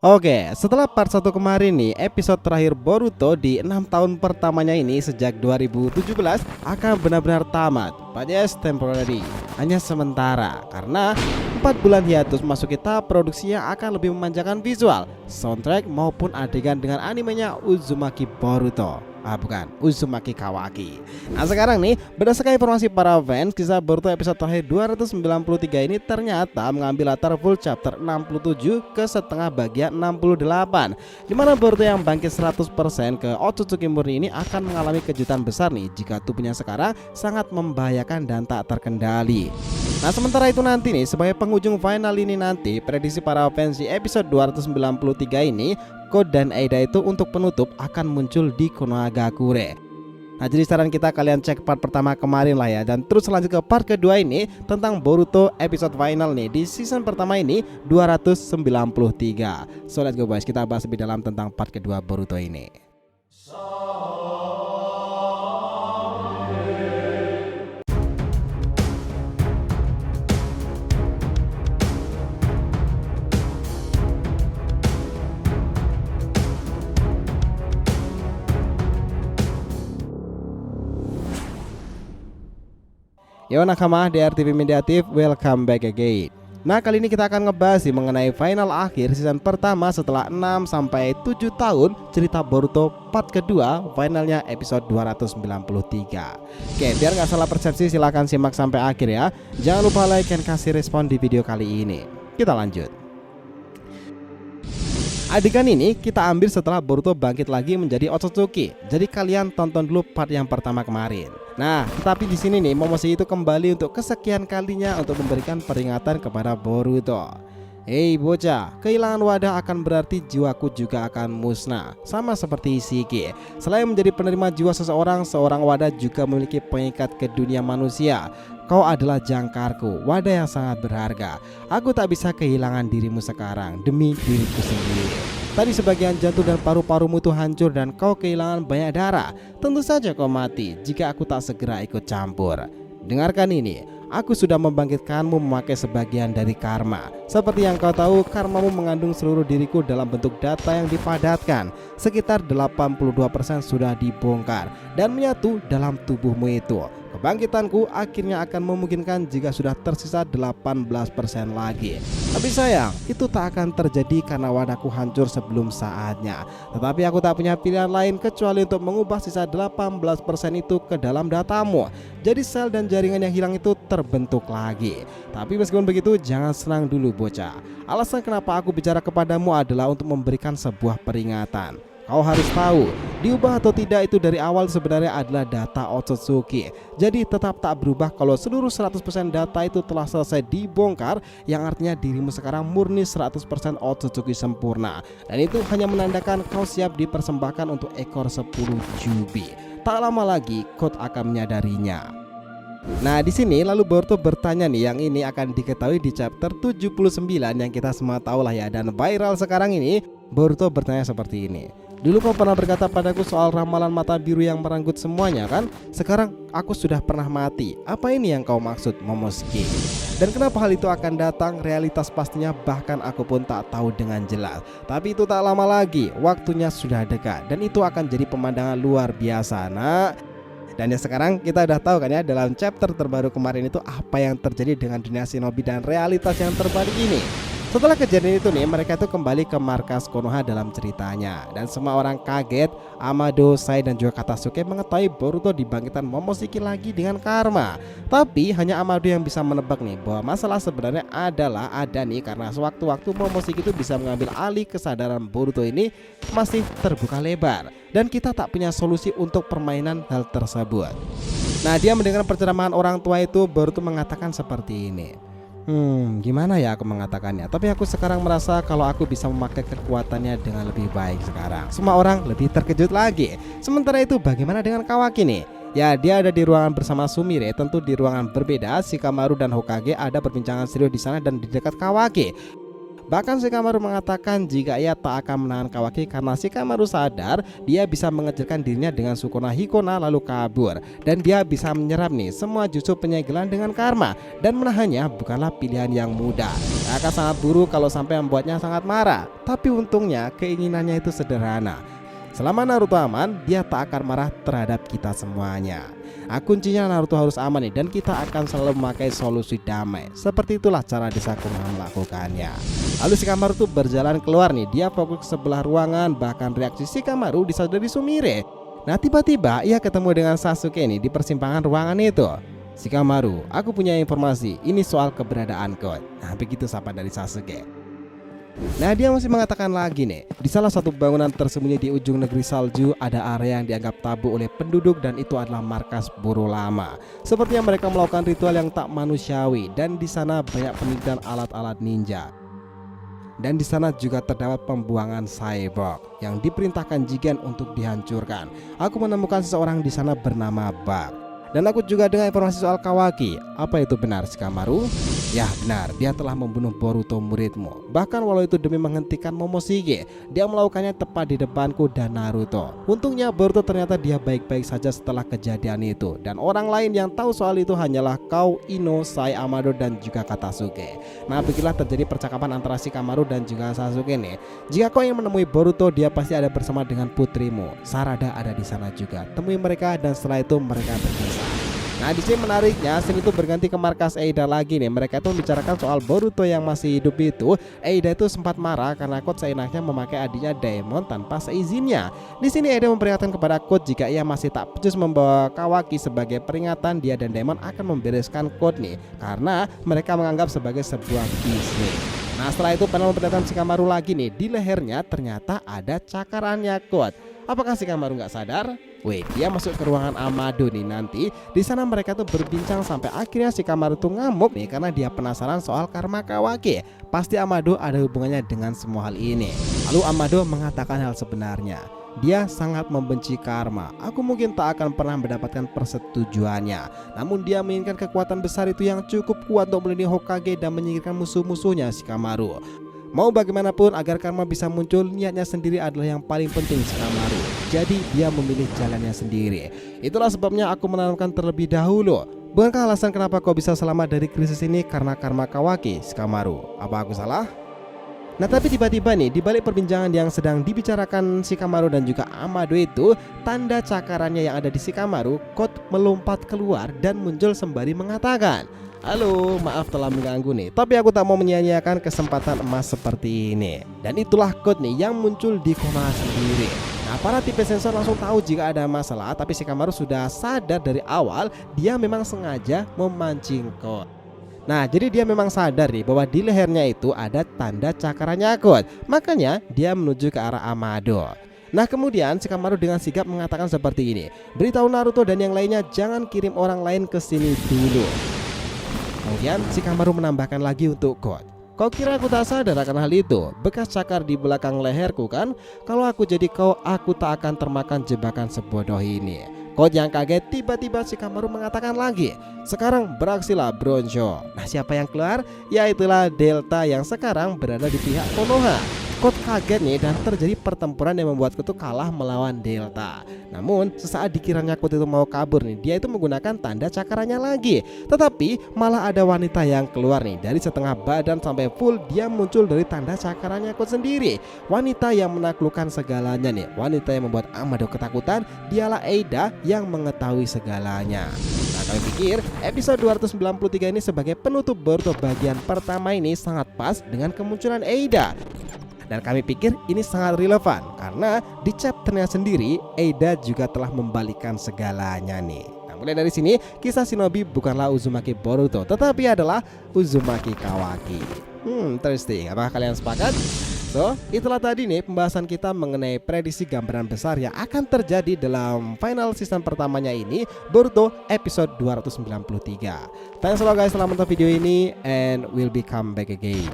Oke, setelah part 1 kemarin nih, episode terakhir Boruto di 6 tahun pertamanya ini sejak 2017 akan benar-benar tamat. But yes, temporary, hanya sementara, karena 4 bulan hiatus masuki tahap produksi yang akan lebih memanjakan visual, soundtrack maupun adegan dengan animenya Uzumaki Boruto. Bukan, Uzumaki Kawaki. Nah sekarang nih, berdasarkan informasi para fans, kisah Boruto episode terakhir 293 ini ternyata mengambil latar full chapter 67 ke setengah bagian 68, dimana Boruto yang bangkit 100% ke Otsutsuki murni ini akan mengalami kejutan besar nih jika tubuhnya sekarang sangat membahayakan dan tak terkendali. Nah sementara itu nanti nih, sebagai penghujung final ini nanti, prediksi para fans di episode 293 ini, Code dan Eida itu untuk penutup akan muncul di Konohagakure. Nah jadi saran kita kalian cek part pertama kemarin lah ya, dan terus lanjut ke part kedua ini tentang Boruto episode final nih di season pertama ini 293. So let's go boys, kita bahas lebih dalam tentang part kedua Boruto ini. Yo nakama, DRTV Mediatif, welcome back again. Nah kali ini kita akan ngebahas mengenai final akhir season pertama setelah 6-7 tahun cerita Boruto part kedua, finalnya episode 293. Oke, biar gak salah persepsi silahkan simak sampai akhir ya. Jangan lupa like dan kasih respon di video kali ini. Kita lanjut. Adegan ini kita ambil setelah Boruto bangkit lagi menjadi Otsutsuki. Jadi kalian tonton dulu part yang pertama kemarin. Nah, tetapi di sini nih Momoshiki itu kembali untuk kesekian kalinya untuk memberikan peringatan kepada Boruto. Hei bocah, kehilangan wadah akan berarti jiwaku juga akan musnah. Sama seperti Shiki, selain menjadi penerima jiwa seseorang, seorang wadah juga memiliki pengikat ke dunia manusia. Kau adalah jangkarku, wadah yang sangat berharga. Aku tak bisa kehilangan dirimu sekarang demi diriku sendiri. Tadi sebagian jantung dan paru-parumu itu hancur dan kau kehilangan banyak darah. Tentu saja kau mati jika aku tak segera ikut campur. Dengarkan ini, aku sudah membangkitkanmu memakai sebagian dari karma. Seperti yang kau tahu, karmamu mengandung seluruh diriku dalam bentuk data yang dipadatkan. Sekitar 82% sudah dibongkar dan menyatu dalam tubuhmu itu. Kebangkitanku akhirnya akan memungkinkan jika sudah tersisa 18% lagi. Tapi sayang, itu tak akan terjadi karena wadahku hancur sebelum saatnya. Tetapi aku tak punya pilihan lain kecuali untuk mengubah sisa 18% itu ke dalam datamu. Jadi sel dan jaringan yang hilang itu terbentuk lagi. Tapi meskipun begitu, jangan senang dulu bocah. Alasan kenapa aku bicara kepadamu adalah untuk memberikan sebuah peringatan. Kau harus tahu, diubah atau tidak itu dari awal sebenarnya adalah data Otsutsuki. Jadi tetap tak berubah kalau seluruh 100% data itu telah selesai dibongkar, yang artinya dirimu sekarang murni 100% Otsutsuki sempurna. Dan itu hanya menandakan kau siap dipersembahkan untuk ekor 10 Jubi. Tak lama lagi Code akan menyadarinya. Nah di sini lalu Boruto bertanya nih, yang ini akan diketahui di chapter 79 yang kita semua tahu lah ya, dan viral sekarang ini. Boruto bertanya seperti ini. Dulu kau pernah berkata padaku soal ramalan mata biru yang merenggut semuanya kan? Sekarang aku sudah pernah mati. Apa ini yang kau maksud, Momoshiki? Dan kenapa hal itu akan datang? Realitas pastinya bahkan aku pun tak tahu dengan jelas. Tapi itu tak lama lagi, waktunya sudah dekat. Dan itu akan jadi pemandangan luar biasa, nak. Dan ya sekarang kita udah tahu kan ya, dalam chapter terbaru kemarin itu apa yang terjadi dengan dunia shinobi dan realitas yang terbalik ini. Setelah kejadian itu nih, mereka itu kembali ke markas Konoha dalam ceritanya. Dan semua orang kaget, Amado, Sai dan juga Katasuke mengetahui Boruto dibangkitkan Momoshiki lagi dengan karma. Tapi hanya Amado yang bisa menebak nih bahwa masalah sebenarnya adalah ada nih, karena sewaktu-waktu Momoshiki itu bisa mengambil alih kesadaran Boruto ini masih terbuka lebar. Dan kita tak punya solusi untuk permainan hal tersebut. Nah dia mendengar penceramaan orang tua itu, Boruto mengatakan seperti ini. Gimana ya aku mengatakannya, tapi aku sekarang merasa kalau aku bisa memakai kekuatannya dengan lebih baik sekarang. Semua orang lebih terkejut lagi. Sementara itu bagaimana dengan Kawaki nih? Ya dia ada di ruangan bersama Sumire, tentu di ruangan berbeda. Shikamaru dan Hokage ada perbincangan serius di sana dan di dekat Kawaki. Bahkan Shikamaru mengatakan jika ia tak akan menahan Kawaki karena Shikamaru sadar dia bisa mengejarkan dirinya dengan Sukuna Hikona lalu kabur, dan dia bisa menyerap nih semua jutsu penyegelan dengan karma, dan menahannya bukanlah pilihan yang mudah. Akan sangat buruk kalau sampai membuatnya sangat marah, tapi untungnya keinginannya itu sederhana. Selama Naruto aman, dia tak akan marah terhadap kita semuanya. Kuncinya Naruto harus aman nih, dan kita akan selalu memakai solusi damai. Seperti itulah cara Desa Konoha melakukannya. Lalu Shikamaru tuh berjalan keluar nih, dia fokus ke sebelah ruangan. Bahkan reaksi Shikamaru disadari Sumire. Nah tiba-tiba ia ketemu dengan Sasuke nih di persimpangan ruangan itu. Shikamaru, aku punya informasi, ini soal keberadaan God. Nah begitu sapa dari Sasuke. Nah dia masih mengatakan lagi nih, di salah satu bangunan tersembunyi di ujung negeri salju ada area yang dianggap tabu oleh penduduk, dan itu adalah markas Buru Lama. Sepertinya mereka melakukan ritual yang tak manusiawi, dan di sana banyak penelitian alat-alat ninja. Dan di sana juga terdapat pembuangan cyborg yang diperintahkan Jigen untuk dihancurkan. Aku menemukan seseorang di sana bernama Bug. Dan aku juga dengar informasi soal Kawaki. Apa itu benar Shikamaru? Ya benar, dia telah membunuh Boruto muridmu. Bahkan walau itu demi menghentikan Momoshige, dia melakukannya tepat di depanku dan Naruto. Untungnya Boruto ternyata dia baik-baik saja setelah kejadian itu. Dan orang lain yang tahu soal itu hanyalah kau, Ino, Sai, Amado, dan juga Katasuke. Nah begitulah terjadi percakapan antara Shikamaru dan juga Sasuke nih. Jika kau ingin menemui Boruto, dia pasti ada bersama dengan putrimu. Sarada ada di sana juga. Temui mereka dan setelah itu mereka berpisah. Nah di sini menariknya, scene itu berganti ke markas Eida lagi nih. Mereka itu membicarakan soal Boruto yang masih hidup itu. Eida itu sempat marah karena Code seenaknya memakai adiknya Daemon tanpa seizinnya. Di sini Eida memperingatkan kepada Code jika ia masih tak becus membawa Kawaki. Sebagai peringatan, dia dan Daemon akan membereskan Code nih, karena mereka menganggap sebagai sebuah bisnis. Nah setelah itu panel memperlihatkan Shikamaru lagi nih. Di lehernya ternyata ada cakarannya Code. Apakah Shikamaru nggak sadar? Wait, dia masuk ke ruangan Amado nih nanti. Di sana mereka tuh berbincang sampai akhirnya Shikamaru tuh ngamuk nih karena dia penasaran soal karma Kawaki. Pasti Amado ada hubungannya dengan semua hal ini. Lalu Amado mengatakan hal sebenarnya. Dia sangat membenci karma. Aku mungkin tak akan pernah mendapatkan persetujuannya. Namun dia menginginkan kekuatan besar itu yang cukup kuat untuk melindungi Hokage dan menyingkirkan musuh-musuhnya Shikamaru. Mau bagaimanapun agar karma bisa muncul, niatnya sendiri adalah yang paling penting Shikamaru. Jadi dia memilih jalannya sendiri. Itulah sebabnya aku menanamkan terlebih dahulu. Bukankah alasan kenapa kau bisa selamat dari krisis ini karena karma Kawaki, Shikamaru? Apa aku salah? Nah tapi tiba-tiba nih di balik perbincangan yang sedang dibicarakan Shikamaru dan juga Amado itu, tanda cakarannya yang ada di Shikamaru, Code melompat keluar dan muncul sembari mengatakan, halo, maaf telah mengganggu nih, tapi aku tak mau menyia-nyiakan kesempatan emas seperti ini. Dan itulah Code nih yang muncul di Konoha sendiri. Nah para tipe sensor langsung tahu jika ada masalah, tapi Shikamaru sudah sadar dari awal dia memang sengaja memancing Code. Nah jadi dia memang sadar nih bahwa di lehernya itu ada tanda cakarannya Code. Makanya dia menuju ke arah Amado. Nah kemudian Shikamaru dengan sigap mengatakan seperti ini, beritahu Naruto dan yang lainnya jangan kirim orang lain ke sini dulu. Kemudian Shikamaru menambahkan lagi untuk Code, kau kira aku tak sadar akan hal itu? Bekas cakar di belakang leherku kan? Kalau aku jadi kau, aku tak akan termakan jebakan sebodoh ini. Code yang kaget, tiba-tiba Shikamaru mengatakan lagi, sekarang beraksilah Broncho. Nah siapa yang keluar? Yaitulah Delta yang sekarang berada di pihak Konoha. Code kaget nih dan terjadi pertempuran yang membuat Code kalah melawan Delta. Namun sesaat dikiranya Code itu mau kabur nih, dia itu menggunakan tanda cakarannya lagi. Tetapi malah ada wanita yang keluar nih, dari setengah badan sampai full dia muncul dari tanda cakarannya Code sendiri. Wanita yang menaklukkan segalanya nih, wanita yang membuat Amado ketakutan, dialah Eida yang mengetahui segalanya. Nah kami pikir episode 293 ini sebagai penutup Boruto bagian pertama ini sangat pas dengan kemunculan Eida. Dan kami pikir ini sangat relevan karena di chapternya sendiri Eida juga telah membalikan segalanya nih. Nah mulai dari sini kisah Shinobi bukanlah Uzumaki Boruto, tetapi adalah Uzumaki Kawaki. Interesting, apakah kalian sepakat? So itulah tadi nih pembahasan kita mengenai prediksi gambaran besar yang akan terjadi dalam final season pertamanya ini, Boruto episode 293. Thanks a lot guys telah menonton video ini, and we'll be come back again.